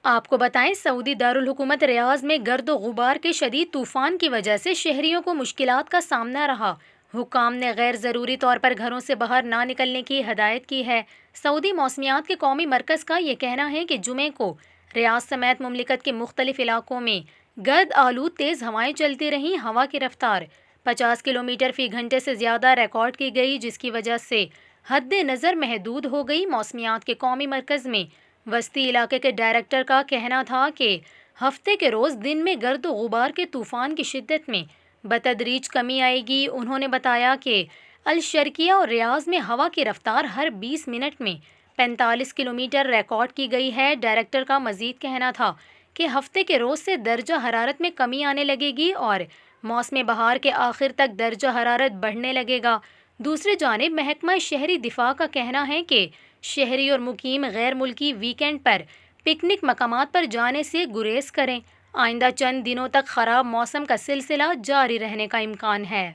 آپ کو بتائیں، سعودی دارالحکومت ریاض میں گرد و غبار کے شدید طوفان کی وجہ سے شہریوں کو مشکلات کا سامنا رہا۔ حکام نے غیر ضروری طور پر گھروں سے باہر نہ نکلنے کی ہدایت کی ہے۔ سعودی موسمیات کے قومی مرکز کا یہ کہنا ہے کہ جمعے کو ریاض سمیت مملکت کے مختلف علاقوں میں گرد آلود تیز ہوائیں چلتی رہیں۔ ہوا کی رفتار 50 کلومیٹر فی گھنٹے سے زیادہ ریکارڈ کی گئی، جس کی وجہ سے حد نظر محدود ہو گئی۔ موسمیات کے قومی مرکز میں وسطی علاقے کے ڈائریکٹر کا کہنا تھا کہ ہفتے کے روز دن میں گرد و غبار کے طوفان کی شدت میں بتدریج کمی آئے گی۔ انہوں نے بتایا کہ الشرقیہ اور ریاض میں ہوا کی رفتار ہر 20 منٹ میں 45 کلومیٹر ریکارڈ کی گئی ہے۔ ڈائریکٹر کا مزید کہنا تھا کہ ہفتے کے روز سے درجہ حرارت میں کمی آنے لگے گی اور موسم بہار کے آخر تک درجہ حرارت بڑھنے لگے گا۔ دوسری جانب محکمہ شہری دفاع کا کہنا ہے کہ شہری اور مقیم غیر ملکی ویکینڈ پر پکنک مقامات پر جانے سے گریز کریں۔ آئندہ چند دنوں تک خراب موسم کا سلسلہ جاری رہنے کا امکان ہے۔